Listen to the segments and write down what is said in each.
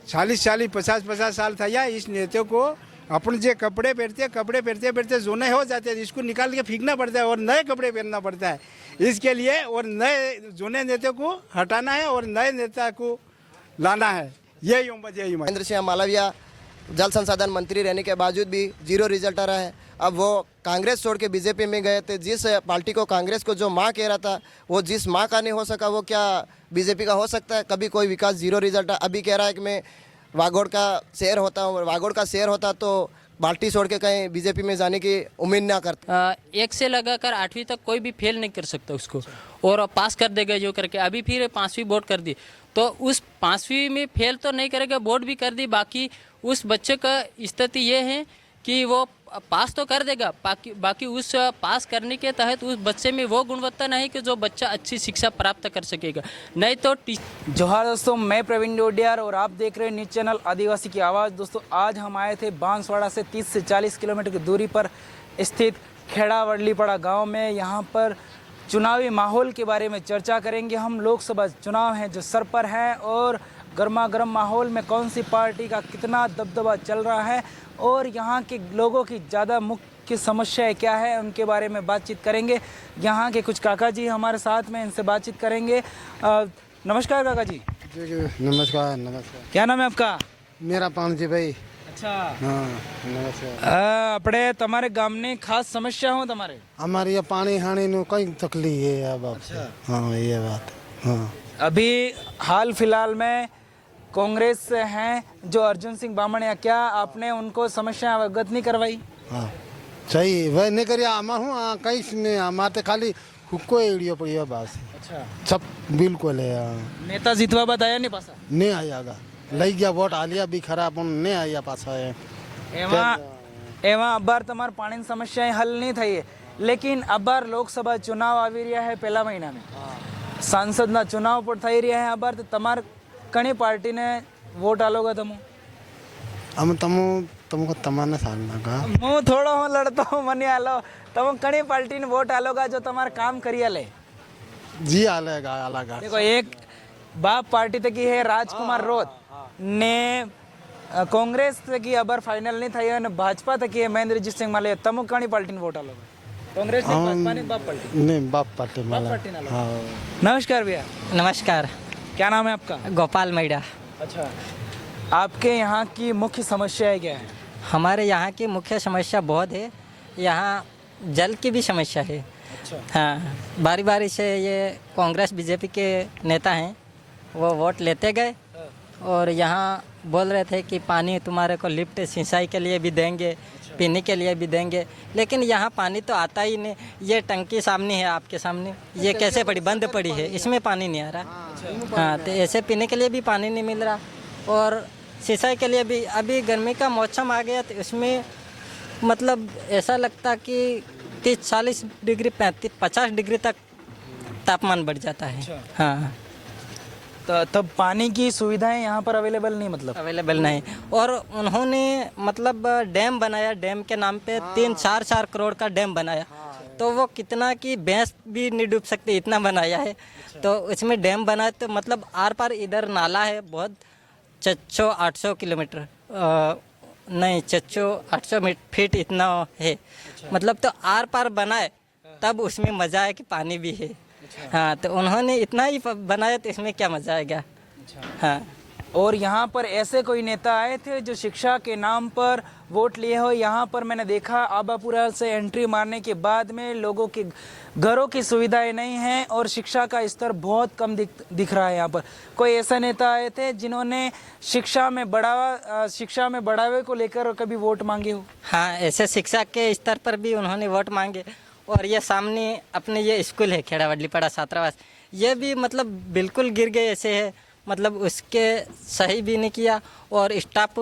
40 50 साल था या इस नेता को अपन जो कपड़े पहनते जोने हो जाते हैं, इसको निकाल के फेंकना पड़ता है और नए कपड़े पहनना पड़ता है इसके लिए। और नए जोने नेता को हटाना है और नए नेता को लाना है, यही उम्मीद है। महेंद्र सिंह मालविया जल संसाधन मंत्री रहने के बावजूद भी 0 रिजल्ट आ रहा है। अब वो कांग्रेस छोड़ के बीजेपी में गए थे। जिस पार्टी को कांग्रेस को जो माँ कह रहा था, वो जिस माँ का नहीं हो सका, वो क्या बीजेपी का हो सकता है? कभी कोई विकास 0 रिजल्ट। अभी कह रहा है कि मैं वागोड़ का शेर होता हूँ, वागोड़ का शेर होता तो पार्टी छोड़ के कहीं बीजेपी में जाने की उम्मीद ना करता। 1 से लगाकर 8वीं तक कोई भी फेल नहीं कर सकता उसको, और पास कर देगा जो करके। अभी फिर 5वीं बोर्ड कर दी, तो उस 5वीं में फेल तो नहीं करेगा, बोर्ड भी कर दी। बाकी उस बच्चे का स्थिति ये है कि वो पास तो कर देगा, बाकी उस पास करने के तहत उस बच्चे में वो गुणवत्ता नहीं कि जो बच्चा अच्छी शिक्षा प्राप्त कर सकेगा। नहीं तो जोहार दोस्तों, मैं प्रवीण डोडियार और आप देख रहे हैं न्यूज़ चैनल आदिवासी की आवाज़। दोस्तों, आज हम आए थे बांसवाड़ा से 30 से 40 किलोमीटर की दूरी पर स्थित खेड़ा वडलीपड़ा गाँव में। यहाँ पर चुनावी माहौल के बारे में चर्चा करेंगे हम। लोकसभा चुनाव हैं जो सर पर है, और गर्मा गर्म माहौल में कौन सी पार्टी का कितना दबदबा चल रहा है और यहाँ के लोगों की ज़्यादा मुख्य समस्याएं क्या है, उनके बारे में बातचीत करेंगे। यहाँ के कुछ काका जी हमारे साथ में, इनसे बातचीत करेंगे। नमस्कार काका जी। नमस्कार। क्या नाम है आपका? मेरा पानजी भाई। अच्छा, हाँ नमस्कार। अपने तुम्हारे गांव में खास समस्या हो तुम्हारे? हमारे ये पानी हानी नो कई तकलीफ है अब। अच्छा। हाँ ये बात। हाँ अभी हाल फिलहाल में कांग्रेस से हैं जो अर्जुन सिंह बामणिया, क्या आपने उनको समस्या अवगत नहीं करवाई? हाँ सही वह नहीं करिया आमा हूँ कहीं नहीं हमारे खाली हुक्को एड़ियो पड़ी बस। अच्छा, सब बिल्कुल है। नेता जितवा बताया नहीं पासा? नहीं आएगा, लई गया वोट आलिया भी खराब नहीं आया पासा है। एवं अब बार तुम्हार पानी समस्याएं हल नहीं थी है, लेकिन अब बार लोकसभा चुनाव આવી રહ્યા है पहला महीना में। सांसद ना चुनाव पर થઈ રહ્યા है। अब बार तो तमार कणी पार्टी ने वोट आलोगा तुम? हम तुमको तमाना साल लगा। मैं थोड़ा हूँ लड़ता हूँ मनी आलो, तुम कणी पार्टी ने वोट आलोगा जो तुम्हारा काम करिए ले? जी आलेगा आलेगा। देखो, एक बाप पार्टी तक की है राजकुमार रोत ने कांग्रेस तक की अबर फाइनल नहीं था, और भाजपा तक की है महेंद्र सिंह मालविया। तुम कणी पार्टी ने वोट आलोगा? कांग्रेस ने, भाजपा ने, बाप पार्टी? नहीं बाप पार्टी माला। हाँ। नमस्कार भैया। नमस्कार। क्या नाम है आपका? गोपाल मैडा। अच्छा, आपके यहाँ की मुख्य समस्या क्या है? हमारे यहाँ की मुख्य समस्या बहुत है। यहाँ जल की भी समस्या है। अच्छा। हाँ, बारी बारी से ये कांग्रेस बीजेपी के नेता हैं, वो वोट लेते गए और यहाँ बोल रहे थे कि पानी तुम्हारे को लिफ्ट सिंचाई के लिए भी देंगे, पीने के लिए भी देंगे, लेकिन यहाँ पानी तो आता ही नहीं। ये टंकी सामने है आपके सामने, ये कैसे पड़ी, बंद पड़ी है, इसमें पानी नहीं आ रहा। हाँ, तो ऐसे पीने के लिए भी पानी नहीं मिल रहा और सिंचाई के लिए भी। अभी गर्मी का मौसम आ गया तो इसमें मतलब ऐसा लगता कि 30-40 डिग्री 50 डिग्री तक तापमान बढ़ जाता है। हाँ, तो तब पानी की सुविधाएं यहाँ पर अवेलेबल नहीं, मतलब अवेलेबल नहीं। और उन्होंने मतलब डैम बनाया, डैम के नाम पे 3-4 करोड़ का डैम बनाया, तो वो कितना कि भैंस भी नहीं डूब सकती, इतना बनाया है। तो इसमें डैम बना तो मतलब आर पार इधर नाला है बहुत 600-800 किलोमीटर नहीं 600-800 फीट इतना है, मतलब तो आर पार बनाए तब उसमें मज़ा है कि पानी भी है। हाँ, तो उन्होंने इतना ही बनाया तो इसमें क्या मज़ा आएगा। हाँ, और यहाँ पर ऐसे कोई नेता आए थे जो शिक्षा के नाम पर वोट लिए हो? यहाँ पर मैंने देखा आबापुरा से एंट्री मारने के बाद में लोगों के घरों की सुविधाएं नहीं हैं और शिक्षा का स्तर बहुत कम दिख रहा है। यहाँ पर कोई ऐसा नेता आए थे जिन्होंने शिक्षा में बढ़ावे को लेकर कभी वोट मांगे हो? हाँ, ऐसे शिक्षा के स्तर पर भी उन्होंने वोट मांगे। और ये सामने अपने ये स्कूल है खेड़ा वडलीपड़ा छात्रावास, ये भी मतलब बिल्कुल गिर गए ऐसे है, मतलब उसके सही भी नहीं किया और स्टाफ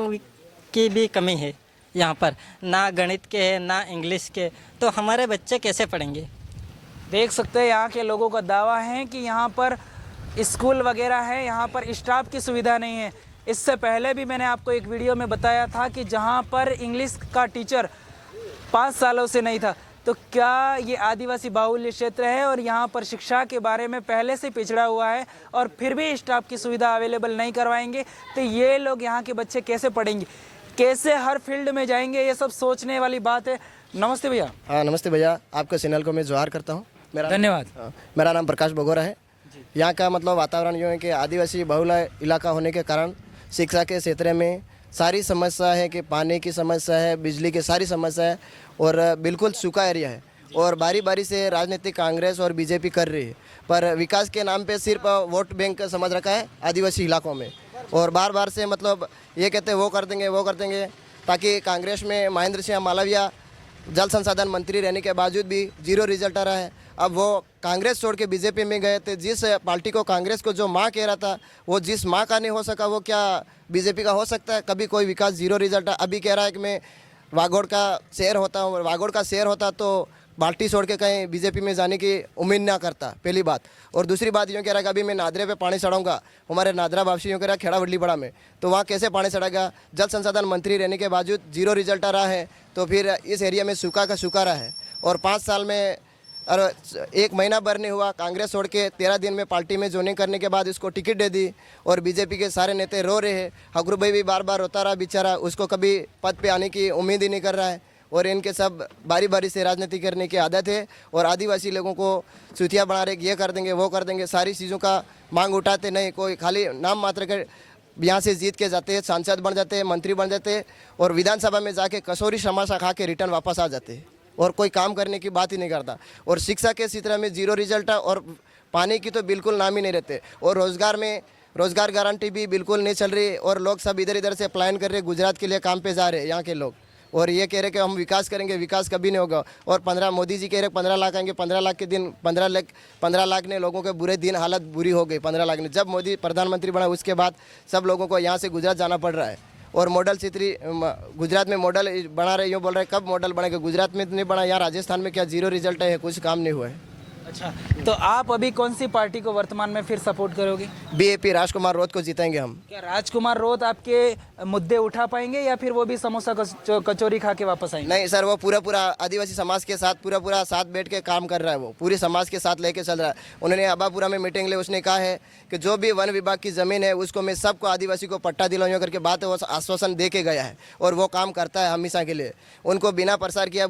की भी कमी है यहाँ पर, ना गणित के है ना इंग्लिश के, तो हमारे बच्चे कैसे पढ़ेंगे? देख सकते हैं यहाँ के लोगों का दावा है कि यहाँ पर स्कूल वगैरह है, यहाँ पर स्टाफ की सुविधा नहीं है। इससे पहले भी मैंने आपको एक वीडियो में बताया था कि जहाँ पर इंग्लिश का टीचर 5 सालों से नहीं था, तो क्या ये आदिवासी बाहुल्य क्षेत्र है और यहाँ पर शिक्षा के बारे में पहले से पिछड़ा हुआ है और फिर भी स्टाफ की सुविधा अवेलेबल नहीं करवाएंगे तो ये लोग यहाँ के बच्चे कैसे पढ़ेंगे, कैसे हर फील्ड में जाएंगे, ये सब सोचने वाली बात है। नमस्ते भैया। हाँ नमस्ते भैया, आपके चैनल को मैं जोहार करता हूँ। धन्यवाद। मेरा नाम प्रकाश बगोरा है। यहाँ का मतलब वातावरण यूँ है कि आदिवासी बहुल इलाका होने के कारण शिक्षा के क्षेत्र में सारी समस्या है कि पानी की समस्या है, बिजली की सारी समस्या है और बिल्कुल सूखा एरिया है। और बारी बारी से राजनीतिक कांग्रेस और बीजेपी कर रही है, पर विकास के नाम पे सिर्फ वोट बैंक समझ रखा है आदिवासी इलाकों में। और बार बार से मतलब ये कहते हैं वो कर देंगे, ताकि कांग्रेस में महेंद्र सिंह मालविया जल संसाधन मंत्री रहने के बावजूद भी जीरो रिजल्ट आ रहा है। अब वो कांग्रेस छोड़ के बीजेपी में गए थे। जिस पार्टी को कांग्रेस को जो माँ कह रहा था, वो जिस माँ का नहीं हो सका वो क्या बीजेपी का हो सकता है? कभी कोई विकास जीरो रिजल्ट। अभी कह रहा है कि मैं वागोड़ का शेर होता हूँ, वागोड़ का शेर होता तो बाल्टी छोड़ के कहीं बीजेपी में जाने की उम्मीद ना करता, पहली बात। और दूसरी बात यूँ कह रहा है कि अभी मैं नादरे पे पानी चढ़ाऊंगा, हमारे नादरा वापसी यूँ कह रहा है खेड़ा वडली बड़ा में, तो वहाँ कैसे पानी चढ़ेगा? जल संसाधन मंत्री रहने के बावजूद जीरो रिजल्ट आ रहा है, तो फिर इस एरिया में सूखा का सूखा रहा है। और 5 साल में और 1 महीना भर नहीं हुआ, कांग्रेस छोड़ के 13 दिन में पार्टी में ज्वाइनिंग करने के बाद इसको टिकट दे दी और बीजेपी के सारे नेता रो रहे हैं। हकरू भाई भी बार बार रोता रहा बेचारा, उसको कभी पद पे आने की उम्मीद ही नहीं कर रहा है। और इनके सब बारी बारी से राजनीति करने की आदत है और आदिवासी लोगों को चुतिया बना रहे, ये कर देंगे वो कर देंगे, सारी चीज़ों का मांग उठाते नहीं। कोई खाली नाम मात्र के यहाँ से जीत के जाते हैं, सांसद बन जाते हैं, मंत्री बन जाते हैं और विधानसभा में जाके कसौरी समासा खा के रिटर्न वापस आ जाते हैं और कोई काम करने की बात ही नहीं करता। और शिक्षा के क्षेत्र में जीरो रिजल्ट है और पानी की तो बिल्कुल नाम ही नहीं रहते। और रोज़गार में रोज़गार गारंटी भी बिल्कुल नहीं चल रही और लोग सब इधर इधर से प्लान कर रहे, गुजरात के लिए काम पे जा रहे हैं यहाँ के लोग। और ये कह रहे कि हम विकास करेंगे, विकास कभी नहीं होगा। और 15 मोदी जी कह रहे 15 लाख आएंगे, 15 लाख के दिन 15 लाख ने लोगों के बुरे दिन हालत बुरी हो गई। 15 लाख ने जब मोदी प्रधानमंत्री बना उसके बाद सब लोगों को यहाँ से गुजरात जाना पड़ रहा है। और मॉडल सिटी गुजरात में मॉडल बना रहे, यूँ बोल रहे कब मॉडल बनेगा? गुजरात में तो नहीं बना, यहाँ राजस्थान में क्या जीरो रिजल्ट है, कुछ काम नहीं हुआ है। अच्छा, तो आप अभी कौन सी पार्टी को वर्तमान में फिर सपोर्ट करोगे? बीएपी राजकुमार रोत को जीतेंगे हम। क्या राजकुमार रोत आपके मुद्दे उठा पाएंगे या फिर वो भी समोसा कचौरी खा के वापस आएंगे? नहीं सर, वो पूरा आदिवासी समाज के साथ पूरा साथ बैठ के काम कर रहा है, वो पूरे समाज के साथ लेके चल रहा है। उन्होंने अबापुरा में मीटिंग ली, उसने कहा है कि जो भी वन विभाग की ज़मीन है उसको मैं सबको आदिवासी को पट्टा दिलाऊंगा करके बात है, वो आश्वासन दे के गया है और वो काम करता है हमेशा के लिए। उनको बिना प्रसार किया,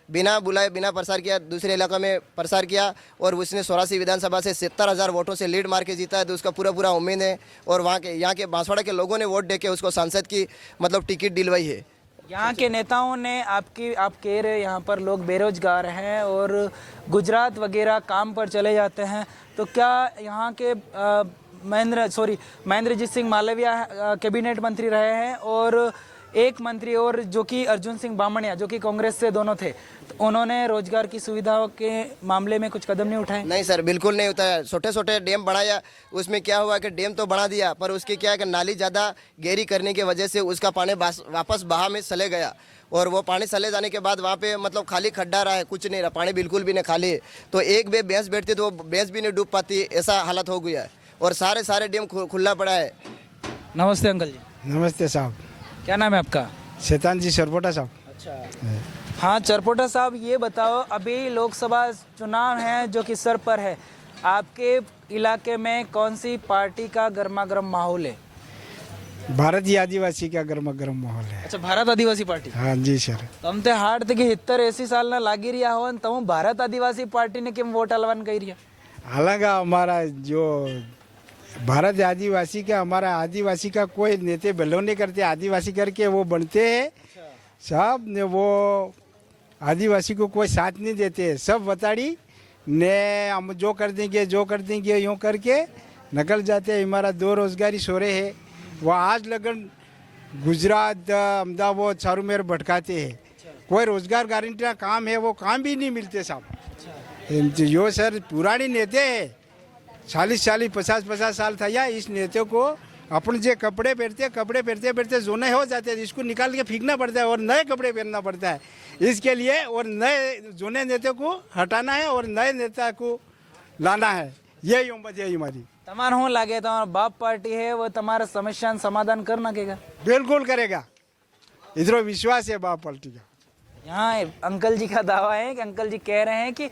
बिना बुलाए, बिना प्रसार किया दूसरे इलाका में प्रसार किया और उसने 84 विधानसभा से 70,000 वोटों से लीड मार के जीता है, तो उसका पूरा उम्मीद है। और वहाँ के यहाँ के बांसवाड़ा के लोगों ने वोट दे के उसको सांसद की मतलब टिकट दिलवाई है। यहाँ के नेताओं ने आप कह रहे यहाँ पर लोग बेरोजगार हैं और गुजरात वगैरह काम पर चले जाते हैं, तो क्या यहाँ के महेंद्रजीत सिंह मालविया कैबिनेट मंत्री रहे हैं और एक मंत्री और जो कि अर्जुन सिंह बामणिया जो कि कांग्रेस से दोनों थे, तो उन्होंने रोजगार की सुविधाओं के मामले में कुछ कदम नहीं उठाए? नहीं सर, बिल्कुल नहीं उठाया। छोटे डैम बढ़ाया, उसमें क्या हुआ कि डैम तो बढ़ा दिया पर उसकी क्या है कि नाली ज़्यादा गहरी करने की वजह से उसका पानी वापस बहा में चले गया और वो पानी चले जाने के बाद वहाँ पे मतलब खाली खड्डा रहा है, कुछ नहीं रहा, पानी बिल्कुल भी नहीं खाली है। तो एक बे भैंस बैठती तो वो भैंस भी नहीं डूब पाती, ऐसा हालत हो गया है और सारे डैम खुला पड़ा है। नमस्ते अंकल जी। नमस्ते साहब। क्या नाम है आपका? शैतान जी सरपोटा साहब। अच्छा, हाँ चरपोटा साहब, ये बताओ अभी लोकसभा चुनाव है जो कि सर पर है, आपके इलाके में कौन सी पार्टी का गर्मा गर्म माहौल है? भारतीय आदिवासी का गर्मा गर्म माहौल है। अच्छा, भारत आदिवासी पार्टी। हाँ जी सर। तम ते हार्ड थे कि 70-80 साल ना लागी रहा हो, तम भारत आदिवासी पार्टी ने केम वोट अलवान कही रहा? हालांकि हमारा जो भारत आदिवासी का, हमारा आदिवासी का कोई नेता बिलोंग नहीं करते, आदिवासी करके वो बनते हैं सब ने, वो आदिवासी को कोई साथ नहीं देते, सब बताड़ी ने हम जो कर देंगे यूँ करके निकल जाते हैं। हमारा 2 रोजगारी सोरे है, वो आज लगन गुजरात अहमदाबाद चारूमेर भटकाते हैं, कोई रोजगार गारंटी का काम है वो काम भी नहीं मिलते साहब। यो सर पुरानी नेते है, 40 50 साल था या इस नेते को अपन जो कपड़े पहनते जोने हो जाते हैं, इसको निकाल के फेंकना पड़ता है और नए कपड़े पहनना पड़ता है इसके लिए। और नए जोने नेता को हटाना है और नए नेता को लाना है, यही उम्मीद है हमारी। तमार हो लागे तुम्हारा बाप पार्टी है वो तुम्हारा समस्या समाधान कर नाकेगा? बिल्कुल करेगा, इधर विश्वास है बाप पार्टी का। यहाँ अंकल जी का दावा है कि अंकल जी कह रहे हैं कि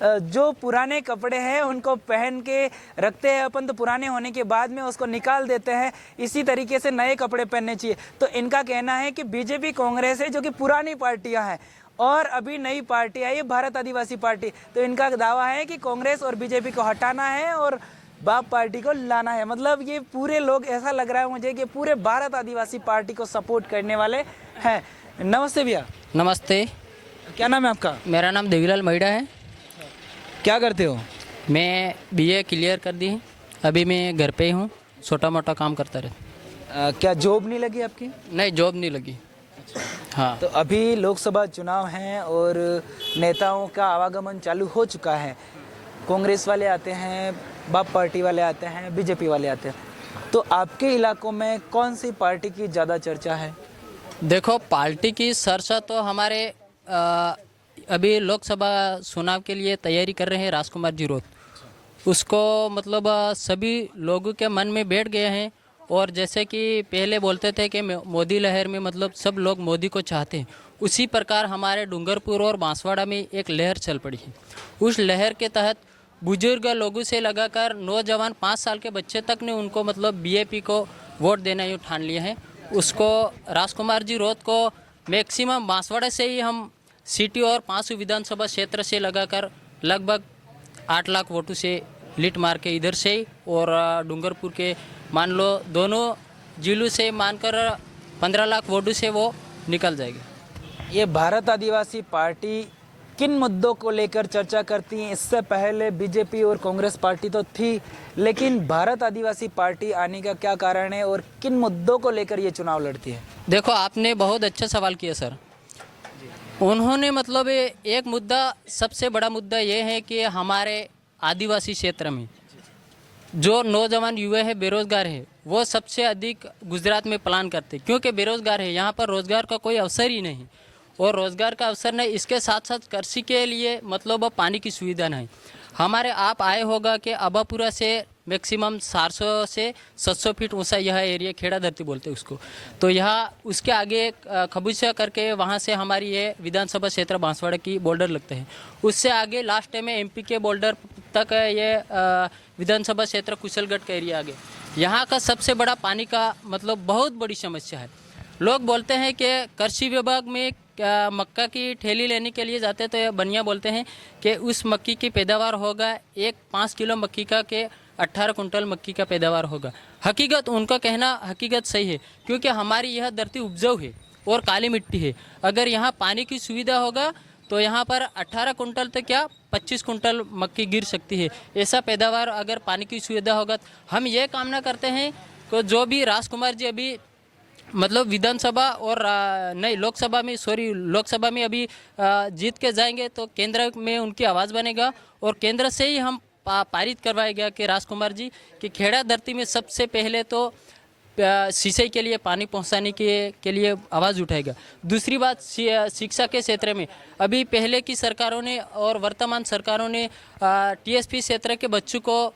जो पुराने कपड़े हैं उनको पहन के रखते हैं अपन, तो पुराने होने के बाद में उसको निकाल देते हैं, इसी तरीके से नए कपड़े पहनने चाहिए। तो इनका कहना है कि बीजेपी कांग्रेस है जो कि पुरानी पार्टियां हैं और अभी नई पार्टी आई है भारत आदिवासी पार्टी। तो इनका दावा है कि कांग्रेस और बीजेपी को हटाना है और बाप पार्टी को लाना है। मतलब ये पूरे लोग, ऐसा लग रहा है मुझे कि पूरे भारत आदिवासी पार्टी को सपोर्ट करने वाले हैं। नमस्ते भैया। नमस्ते, क्या नाम है आपका? मेरा नाम देवीलाल महिड़ा है। क्या करते हो? मैं बीए क्लियर कर दी है, अभी मैं घर पे ही हूँ, छोटा मोटा काम करता रहता। क्या जॉब नहीं लगी आपकी? नहीं, जॉब नहीं लगी। हाँ, तो अभी लोकसभा चुनाव हैं और नेताओं का आवागमन चालू हो चुका है। कांग्रेस वाले आते हैं, बाप पार्टी वाले आते हैं, बीजेपी वाले आते हैं। तो आपके इलाकों में कौन सी पार्टी की ज़्यादा चर्चा है? देखो, पार्टी की चर्चा तो हमारे अभी लोकसभा चुनाव के लिए तैयारी कर रहे हैं राजकुमार जी रोत। उसको मतलब सभी लोगों के मन में बैठ गए हैं। और जैसे कि पहले बोलते थे कि मोदी लहर में मतलब सब लोग मोदी को चाहते हैं, उसी प्रकार हमारे डूंगरपुर और बांसवाड़ा में एक लहर चल पड़ी है। उस लहर के तहत बुजुर्ग लोगों से लगाकर नौजवान 5 साल के बच्चे तक ने उनको मतलब बीजेपी को वोट देना ही ठान लिया है। उसको राजकुमार जी रोत को मैक्सिमम बांसवाड़ा से ही हम सिटी और 5 विधानसभा क्षेत्र से लगाकर लगभग 8 लाख वोटों से लीड मार के इधर से ही, और डूंगरपुर के मान लो दोनों जिलों से मानकर 15 लाख वोटों से वो निकल जाएगी। ये भारत आदिवासी पार्टी किन मुद्दों को लेकर चर्चा करती है? इससे पहले बीजेपी और कांग्रेस पार्टी तो थी, लेकिन भारत आदिवासी पार्टी आने का क्या कारण है और किन मुद्दों को लेकर ये चुनाव लड़ती है? देखो, आपने बहुत अच्छा सवाल किया सर। उन्होंने मतलब एक मुद्दा, सबसे बड़ा मुद्दा ये है कि हमारे आदिवासी क्षेत्र में जो नौजवान युवा है, बेरोजगार है, वो सबसे अधिक गुजरात में प्लान करते, क्योंकि बेरोजगार है, यहाँ पर रोजगार का कोई अवसर ही नहीं। और रोजगार का अवसर नहीं, इसके साथ साथ कृषि के लिए मतलब पानी की सुविधा नहीं। हमारे आप आए होगा कि अबापुरा से मैक्सिमम 400 से 700 फीट ऊंचा यह एरिया, खेड़ा धरती बोलते हैं उसको। तो यहाँ उसके आगे खबूचा करके वहाँ से हमारी ये विधानसभा क्षेत्र बांसवाड़ा की बॉर्डर लगते हैं। उससे आगे लास्ट में एमपी के बॉर्डर तक ये विधानसभा क्षेत्र कुशलगढ़ का एरिया आगे। यहाँ का सबसे बड़ा पानी का मतलब बहुत बड़ी समस्या है। लोग बोलते हैं कि कृषि विभाग में मक्का की ठेली लेने के लिए जाते तो ये बनिया बोलते हैं कि उस मक्की की पैदावार होगा 5 किलो मक्की का के 18 कुंटल मक्की का पैदावार होगा। हकीकत उनका कहना हकीकत सही है, क्योंकि हमारी यह धरती उपजाऊ है और काली मिट्टी है। अगर यहाँ पानी की सुविधा होगा तो यहाँ पर 18 कुंटल तो क्या 25 कुंटल मक्की गिर सकती है। ऐसा पैदावार अगर पानी की सुविधा होगा, हम ये कामना करते हैं कि जो भी राजकुमार जी अभी मतलब विधानसभा और नहीं लोकसभा में अभी जीत के जाएंगे तो केंद्र में उनकी आवाज़ बनेगा और केंद्र से ही हम पारित करवाएगा कि राजकुमार जी कि खेड़ा धरती में सबसे पहले तो सिंचाई के लिए पानी पहुंचाने के लिए आवाज़ उठाएगा। दूसरी बात, शिक्षा के क्षेत्र में अभी पहले की सरकारों ने और वर्तमान सरकारों ने टीएसपी क्षेत्र के बच्चों को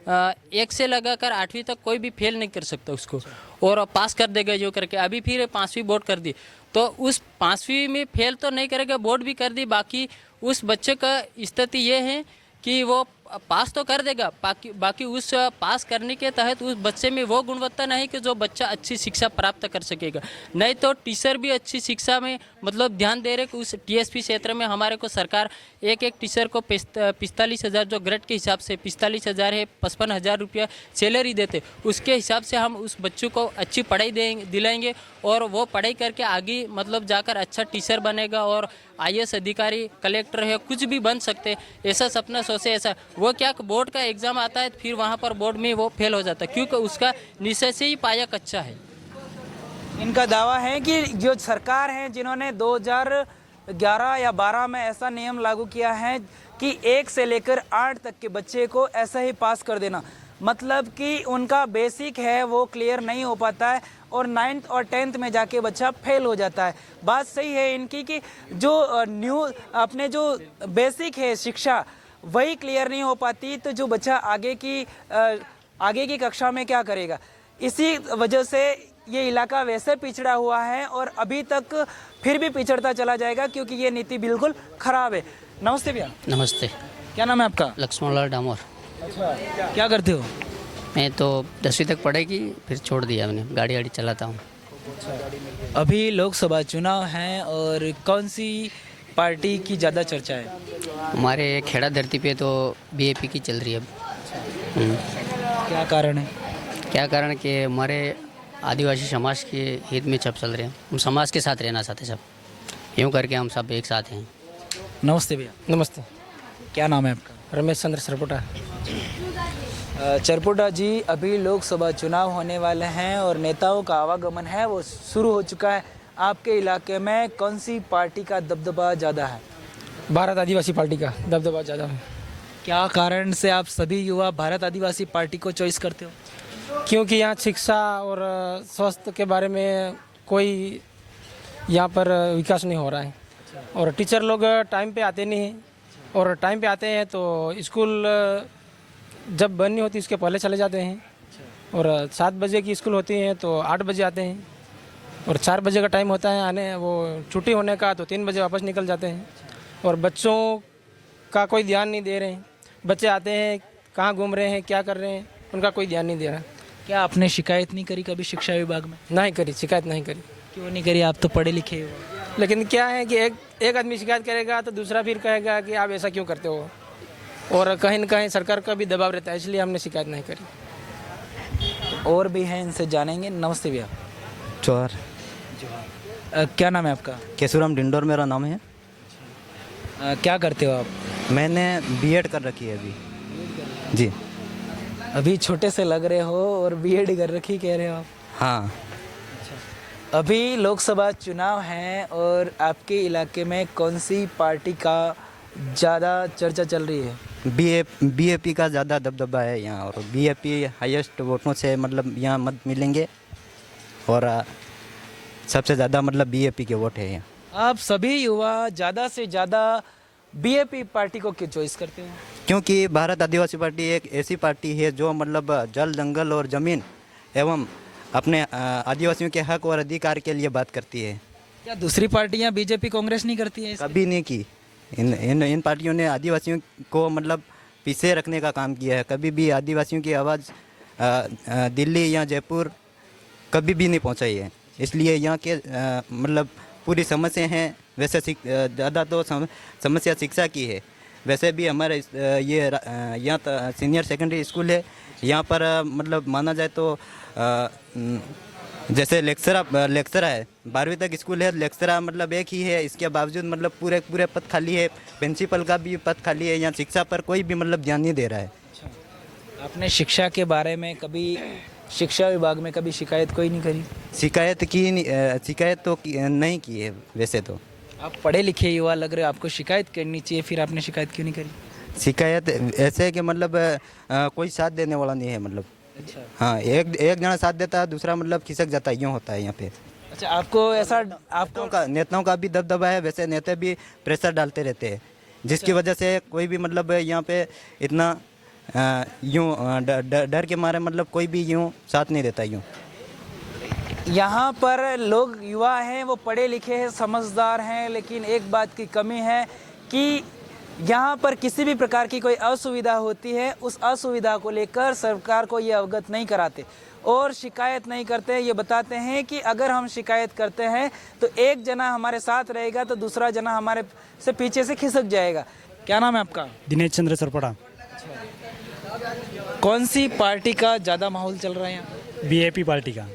1 से लगाकर 8वीं तक कोई भी फेल नहीं कर सकता उसको, और पास कर देगा जो करके। अभी फिर 5वीं बोर्ड कर दी, तो उस 5वीं में फेल तो नहीं करेगा, बोर्ड भी कर दी। बाकी उस बच्चे का स्थिति ये है कि वो पास तो कर देगा, बाकी उस पास करने के तहत उस बच्चे में वो गुणवत्ता नहीं कि जो बच्चा अच्छी शिक्षा प्राप्त कर सकेगा। नहीं तो टीचर भी अच्छी शिक्षा में मतलब ध्यान दे रहे कि उस टीएसपी क्षेत्र में हमारे को सरकार एक टीचर को 45,000 जो ग्रेड के हिसाब से 45,000 है, 55,000 रुपया सैलरी देते, उसके हिसाब से हम उस बच्चों को अच्छी पढ़ाई दिलाएंगे और वो पढ़ाई करके आगे मतलब जाकर अच्छा टीचर बनेगा और IAS अधिकारी, कलेक्टर है, कुछ भी बन सकते। ऐसा सपना सोचे। ऐसा वो क्या बोर्ड का एग्ज़ाम आता है फिर वहाँ पर बोर्ड में वो फेल हो जाता है, क्योंकि उसका निश्चय से ही पाया कच्चा है। इनका दावा है कि जो सरकार है जिन्होंने 2011 या 12 में ऐसा नियम लागू किया है कि 1 से लेकर 8 तक के बच्चे को ऐसा ही पास कर देना, मतलब कि उनका बेसिक है वो क्लियर नहीं हो पाता है और 9th और 10th में जाके बच्चा फेल हो जाता है। बात सही है इनकी कि जो अपने जो बेसिक है शिक्षा वही क्लियर नहीं हो पाती, तो जो बच्चा आगे की कक्षा में क्या करेगा। इसी वजह से ये इलाका वैसे पिछड़ा हुआ है और अभी तक फिर भी पिछड़ता चला जाएगा क्योंकि ये नीति बिल्कुल खराब है। नमस्ते भैया। नमस्ते। क्या नाम है आपका? लक्ष्मणलाल डामोर। क्या करते हो? मैं तो 10वीं तक पढ़ाई की, फिर छोड़ दिया मैंने, गाड़ी वाड़ी चलाता हूँ। अभी लोकसभा चुनाव हैं और कौन सी पार्टी की ज़्यादा चर्चा है? हमारे खेड़ा धरती पे तो बीएपी की चल रही है अब। क्या कारण है? क्या कारण कि हमारे आदिवासी समाज के हित में सब चल रहे हैं, हम समाज के साथ रहना चाहते सब, यूँ करके हम सब एक साथ हैं। नमस्ते भैया। नमस्ते। क्या नाम है आपका? रमेश चंद्र सरपोटा। चरपोटा जी, अभी लोकसभा चुनाव होने वाले हैं और नेताओं का आवागमन है वो शुरू हो चुका है। आपके इलाके में कौन सी पार्टी का दबदबा ज़्यादा है? भारत आदिवासी पार्टी का दबदबा ज़्यादा है। क्या कारण से आप सभी युवा भारत आदिवासी पार्टी को चॉइस करते हो? क्योंकि यहाँ शिक्षा और स्वास्थ्य के बारे में कोई यहाँ पर विकास नहीं हो रहा है और टीचर लोग टाइम पे आते नहीं हैं और टाइम पे आते हैं तो स्कूल जब बंद नहीं होती उसके पहले चले जाते हैं और 7 बजे की स्कूल होती है तो 8 बजे आते हैं और 4 बजे का टाइम होता है आने, वो छुट्टी होने का तो 3 बजे वापस निकल जाते हैं और बच्चों का कोई ध्यान नहीं दे रहे हैं। बच्चे आते हैं, कहाँ घूम रहे हैं, क्या कर रहे हैं, उनका कोई ध्यान नहीं दे रहा। क्या आपने शिकायत नहीं करी कभी शिक्षा विभाग में? नहीं करी, शिकायत नहीं करी। क्यों नहीं करी? आप तो पढ़े लिखे हो। लेकिन क्या है कि एक आदमी शिकायत करेगा तो दूसरा फिर कहेगा कि आप ऐसा क्यों करते हो और कहीं न कहीं सरकार का भी दबाव रहता है, इसलिए हमने शिकायत नहीं करी। और भी हैं, इनसे जानेंगे। नमस्ते भैया। चौहर। क्या नाम है आपका? केशुराम डिंडोर मेरा नाम है। क्या करते हो आप? मैंने बीएड कर रखी है अभी। जी। अभी छोटे से लग रहे हो और बीएड कर रखी कह रहे हो आप? हाँ। अभी लोकसभा चुनाव हैं और आपके इलाके में कौन सी पार्टी का ज़्यादा चर्चा चल रही है? बीएपी का ज़्यादा दबदबा है यहाँ और बीएपी हाईएस्ट वोटों से मतलब यहाँ मत मिलेंगे और सबसे ज़्यादा मतलब बीएपी के वोट है यहाँ। आप सभी युवा ज़्यादा से ज़्यादा बीएपी पार्टी को क्यों चॉइस करते हो? क्योंकि भारत आदिवासी पार्टी एक ऐसी पार्टी है जो मतलब जल, जंगल और ज़मीन एवं अपने आदिवासियों के हक और अधिकार के लिए बात करती है। क्या दूसरी पार्टियां बीजेपी कांग्रेस नहीं करती है? कभी नहीं की। इन पार्टियों ने आदिवासियों को मतलब पीछे रखने का काम किया है। कभी भी आदिवासियों की आवाज़ दिल्ली या जयपुर कभी भी नहीं पहुंचाई है। इसलिए यहाँ के मतलब पूरी समस्या हैं। वैसे ज़्यादा तो समस्या शिक्षा की है। वैसे भी हमारे ये यहाँ सीनियर सेकेंडरी स्कूल है, यहाँ पर मतलब माना जाए तो जैसे लेक्चर है, 12वीं तक स्कूल है, लेक्चर मतलब एक ही है। इसके बावजूद मतलब पूरे पद खाली है, प्रिंसिपल का भी पद खाली है। यहाँ शिक्षा पर कोई भी मतलब ध्यान नहीं दे रहा है। आपने शिक्षा के बारे में कभी शिक्षा विभाग में कभी शिकायत कोई नहीं करी? शिकायत तो नहीं की है। वैसे तो आप पढ़े लिखे युवा लग रहे हो, आपको शिकायत करनी चाहिए, फिर आपने शिकायत क्यों नहीं करी? शिकायत ऐसे है कि मतलब कोई साथ देने वाला नहीं है। मतलब अच्छा। हाँ, एक जना साथ देता है, दूसरा मतलब खिसक जाता है, यूँ होता है यहाँ पे। अच्छा, आपको ऐसा नेताओं का भी दबदबा है। वैसे नेता भी प्रेशर डालते रहते हैं, जिसकी वजह से कोई भी मतलब यहाँ पे इतना यूँ डर के मारे मतलब कोई भी यूँ साथ नहीं देता। यूँ यहाँ पर लोग युवा हैं, वो पढ़े लिखे हैं, समझदार हैं, लेकिन एक बात की कमी है कि यहाँ पर किसी भी प्रकार की कोई असुविधा होती है, उस असुविधा को लेकर सरकार को ये अवगत नहीं कराते और शिकायत नहीं करते। ये बताते हैं कि अगर हम शिकायत करते हैं तो एक जना हमारे साथ रहेगा तो दूसरा जना हमारे से पीछे से खिसक जाएगा। क्या नाम है आपका? दिनेश चंद्र सरपड़ा। कौन सी पार्टी का ज़्यादा माहौल चल रहा है यहाँ? बीएपी पार्टी का।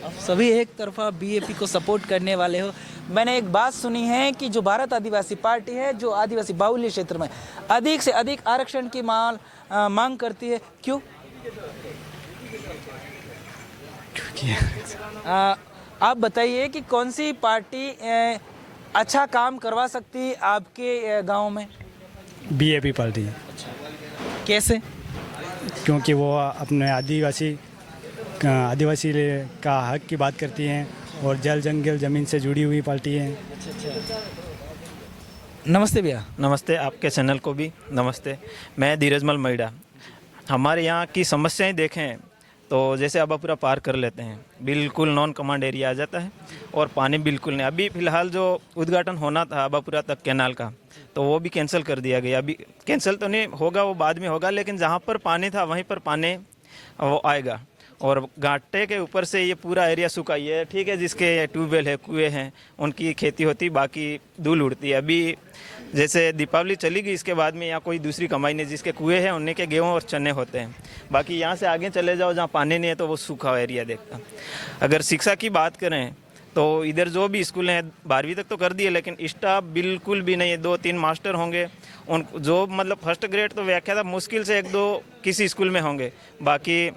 आप सभी एक तरफा बीएपी को सपोर्ट करने वाले हो। मैंने एक बात सुनी है कि जो भारत आदिवासी पार्टी है, जो आदिवासी बाहुल्य क्षेत्र में अधिक से अधिक आरक्षण की मांग करती है, क्यों? आप बताइए कि कौन सी पार्टी अच्छा काम करवा सकती है आपके गांव में? BAP party. कैसे? क्योंकि वो अपने आदिवासी का हक की बात करती हैं और जल, जंगल, ज़मीन से जुड़ी हुई पार्टी है। नमस्ते भैया। नमस्ते, आपके चैनल को भी नमस्ते। मैं धीरजमल मैडा। हमारे यहाँ की समस्याएं देखें तो जैसे अबापुरा पार कर लेते हैं, बिल्कुल नॉन कमांड एरिया आ जाता है और पानी बिल्कुल नहीं। अभी फ़िलहाल जो उद्घाटन होना था अबापुरा तक कैनाल का, तो वो भी कैंसिल कर दिया गया। अभी कैंसिल तो नहीं होगा, वो बाद में होगा, लेकिन जहाँ पर पानी था वहीं पर पानी वो आएगा। और घाटे के ऊपर से ये पूरा एरिया सूखा, ये ठीक है जिसके ट्यूबवेल है, कुएँ हैं, उनकी खेती होती, बाकी धूल उड़ती है। अभी जैसे दीपावली चली गई, इसके बाद में यहाँ कोई दूसरी कमाई नहीं, जिसके कुएँ हैं उन्हीं के गेहूँ और चने होते हैं। बाकी यहाँ से आगे चले जाओ जहाँ पानी नहीं है तो वो सूखा हुआ एरिया देखता। अगर शिक्षा की बात करें तो इधर जो भी स्कूल हैं 12वीं तक तो कर दिए, लेकिन स्टाफ बिल्कुल भी नहीं है। 2-3 मास्टर होंगे, उन जो मतलब फर्स्ट ग्रेड तो व्याख्या था, मुश्किल से 1-2 किसी स्कूल में होंगे, बाकी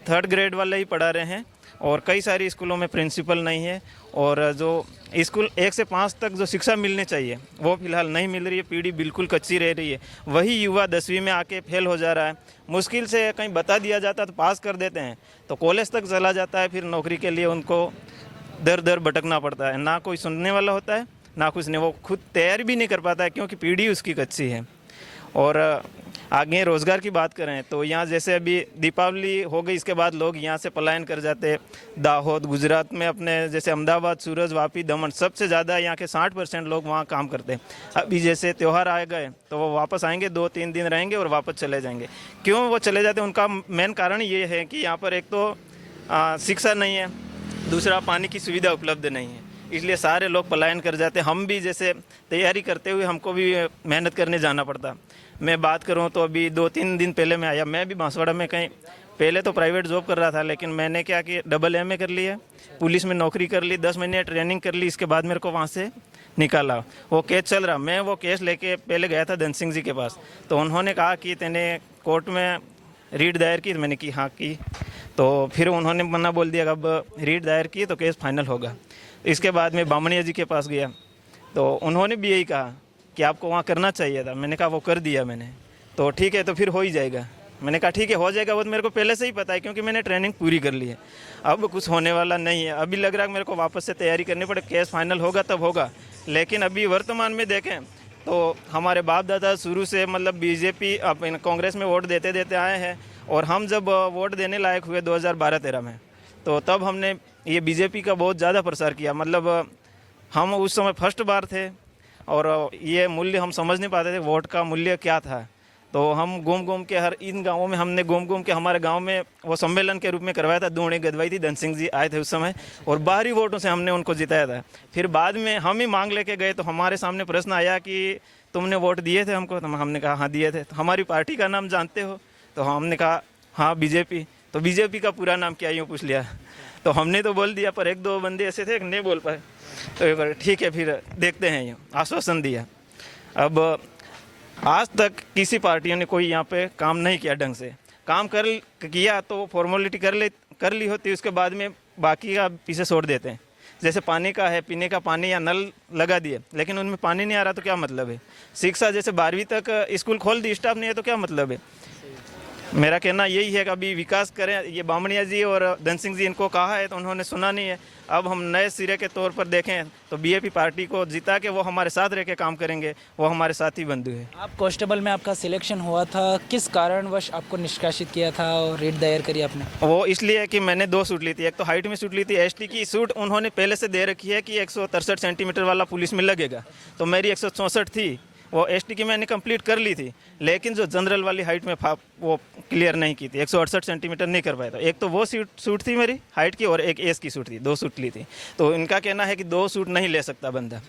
3rd ग्रेड वाले ही पढ़ा रहे हैं। और कई सारी स्कूलों में प्रिंसिपल नहीं है, और जो स्कूल 1 से 5 तक जो शिक्षा मिलनी चाहिए वो फिलहाल नहीं मिल रही है। पीढ़ी बिल्कुल कच्ची रह रही है। वही युवा 10वीं में आके फेल हो जा रहा है। मुश्किल से कहीं बता दिया जाता तो पास कर देते हैं, तो कॉलेज तक चला जाता है, फिर नौकरी के लिए उनको दर दर भटकना पड़ता है। ना कोई सुनने वाला होता है, ना कुछ नहीं, वो खुद तैयारी भी नहीं कर पाता है क्योंकि पीढ़ी उसकी कच्ची है। और आगे रोज़गार की बात करें तो यहाँ जैसे अभी दीपावली हो गई, इसके बाद लोग यहाँ से पलायन कर जाते हैं। दाहोद, गुजरात में अपने जैसे अहमदाबाद, सूरत, वापी, दमन, सबसे ज़्यादा यहाँ के 60% लोग वहाँ काम करते हैं। अभी जैसे त्यौहार आ गए तो वो वापस आएंगे, 2-3 दिन रहेंगे और वापस चले जाएंगे। क्यों वो चले जाते हैं? उनका मेन कारण ये है कि यहाँ पर एक तो शिक्षा नहीं है, दूसरा पानी की सुविधा उपलब्ध नहीं है, इसलिए सारे लोग पलायन कर जाते हैं। हम भी जैसे तैयारी करते हुए हमको भी मेहनत करने जाना पड़ता। मैं बात करूं तो अभी 2-3 दिन पहले मैं आया। मैं भी बांसवाड़ा में कहीं पहले तो प्राइवेट जॉब कर रहा था, लेकिन मैंने क्या कि AA कर लिया, पुलिस में नौकरी कर ली, 10 महीने ट्रेनिंग कर ली, इसके बाद मेरे को वहाँ से निकाला। वो केस चल रहा, मैं वो केस लेके पहले गया था धन सिंह जी के पास, तो उन्होंने कहा कि तेने कोर्ट में रीट दायर की? मैंने की हाँ की, तो फिर उन्होंने मना बोल दिया, अब रीट दायर की तो केस फाइनल होगा। इसके बाद मैं बामणिया जी के पास गया, तो उन्होंने भी यही कहा कि आपको वहाँ करना चाहिए था। मैंने कहा वो कर दिया मैंने, तो ठीक है तो फिर हो ही जाएगा। मैंने कहा ठीक है हो जाएगा, वो तो मेरे को पहले से ही पता है क्योंकि मैंने ट्रेनिंग पूरी कर ली है। अब कुछ होने वाला नहीं है। अभी लग रहा है मेरे को वापस से तैयारी करनी पड़े, केस फाइनल होगा तब होगा। लेकिन अभी वर्तमान में देखें तो हमारे बाप दादा शुरू से मतलब बीजेपी कांग्रेस में वोट देते देते आए हैं, और हम जब वोट देने लायक हुए 2012-13 में, तो तब हमने ये बीजेपी का बहुत ज़्यादा प्रसार किया। मतलब हम उस समय फर्स्ट बार थे और ये मूल्य हम समझ नहीं पाते थे, वोट का मूल्य क्या था। तो हम घूम घूम के हर इन गांवों में हमने घूम घूम के हमारे गांव में वो सम्मेलन के रूप में करवाया था। दूणी गदवाई थी, धन सिंह जी आए थे उस समय, और बाहरी वोटों से हमने उनको जिताया था। फिर बाद में हम ही मांग लेके गए, तो हमारे सामने प्रश्न आया कि तुमने वोट दिए थे हमको? तो हमने कहा हाँ दिए थे। तो हमारी पार्टी का नाम जानते हो? तो हमने कहा हाँ बीजेपी। तो बीजेपी का पूरा नाम क्या, यूँ पूछ लिया। तो हमने तो बोल दिया, पर 1-2 बंदे ऐसे थे नहीं बोल पाए। तो ठीक है फिर देखते हैं, यूँ आश्वासन दिया। अब आज तक किसी पार्टियों ने कोई यहाँ पे काम नहीं किया, ढंग से काम किया तो फॉर्मेलिटी कर ली होती, उसके बाद में बाकी का पीछे छोड़ देते हैं। जैसे पानी का है, पीने का पानी या नल लगा दिए, लेकिन उनमें पानी नहीं आ रहा तो क्या मतलब है? शिक्षा जैसे 12वीं तक स्कूल खोल दी, स्टाफ नहीं है तो क्या मतलब है? मेरा कहना यही है कि अभी विकास करें। ये बामणिया जी और धन सिंह जी इनको कहा है तो उन्होंने सुना नहीं है। अब हम नए सिरे के तौर पर देखें तो बीजेपी पार्टी को जिता के वो हमारे साथ रह के काम करेंगे, वो हमारे साथी बंधु है। आप कांस्टेबल में आपका सिलेक्शन हुआ था, किस कारणवश आपको निष्कासित किया था और रेट दायर करी आपने? वो इसलिए कि मैंने 2 सूट ली थी। एक तो हाइट में सूट ली थी, ST की सूट उन्होंने पहले से दे रखी है कि 163 सेंटीमीटर वाला पुलिस में लगेगा, तो मेरी 164 थी, वो ST की मैंने कंप्लीट कर ली थी। लेकिन जो जनरल वाली हाइट में वो क्लियर नहीं की थी, 168 सेंटीमीटर नहीं कर पाया था। एक तो वो सूट थी मेरी हाइट की, और एक एस की सूट थी, 2 सूट ली थी। तो इनका कहना है कि 2 सूट नहीं ले सकता बंदा।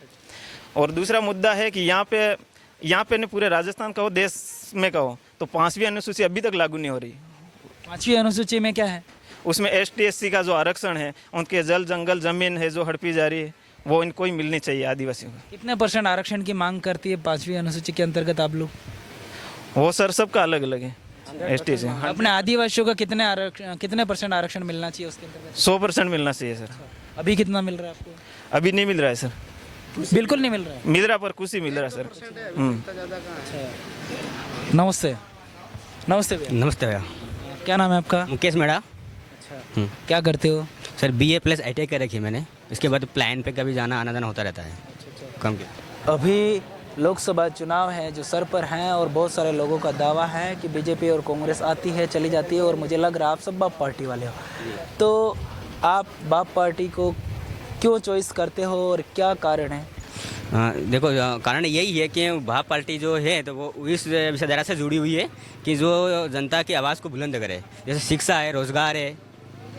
और दूसरा मुद्दा है कि यहाँ पे पूरे राजस्थान कहो, देश में कहो, तो 5वीं अनुसूची अभी तक लागू नहीं हो रही। 5वीं अनुसूची में क्या है? उसमें ST SC का जो आरक्षण है, उनके जल जंगल जमीन है जो हड़पी जा रही है, वो इनको ही मिलनी चाहिए आदिवासियों को। कितने % आरक्षण की मांग करती है 5वीं अनुसूची के अंतर्गत आप लोग? वो सर सबका अलग अलग है। ST से अपने आदिवासियों का कितने % आरक्षण मिलना चाहिए उसके अंतर्गत? 100% मिलना चाहिए सर। अभी कितना मिल रहा है आपको? अभी नहीं मिल रहा है सर, बिल्कुल नहीं मिल रहा है। मिल रहा पर कुछ ही मिल रहा है सर। नमस्ते। नमस्ते भैया। नमस्ते भैया। क्या नाम है आपका? मुकेश मेड़ा। क्या करते हो? सर BA+ ITI कर रखी है मैंने। इसके बाद प्लान पे कभी आना जाना होता रहता है। कम के अभी लोकसभा चुनाव है जो सर पर हैं और बहुत सारे लोगों का दावा है कि बीजेपी और कांग्रेस आती है चली जाती है और मुझे लग रहा है आप सब बाप पार्टी वाले हो, तो आप बाप पार्टी को क्यों चॉइस करते हो और क्या कारण है? देखो कारण यही है कि भाप पार्टी जो है तो वो इस विचारधारा से जुड़ी हुई है कि जो जनता की आवाज़ को बुलंद करे, जैसे शिक्षा है, रोजगार है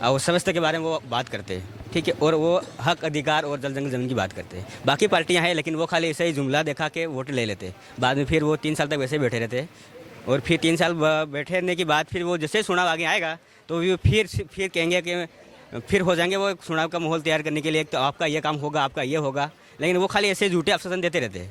और स्वास्थ्य के बारे में वो बात करते हैं, ठीक है, और वो हक अधिकार और जल जंगल जमीन की बात करते हैं। बाकी पार्टियां हैं लेकिन वो खाली ऐसे ही जुमला दिखा के वोट ले लेते, बाद में फिर वो 3 साल तक वैसे ही बैठे रहते और फिर 3 साल बैठे रहने के बाद फिर वो जैसे चुनाव आगे आएगा तो वो फिर कहेंगे कि फिर हो जाएंगे वो चुनाव का माहौल तैयार करने के लिए, तो आपका ये काम होगा, आपका ये होगा, लेकिन वो खाली ऐसे झूठे आश्वासन देते रहते हैं।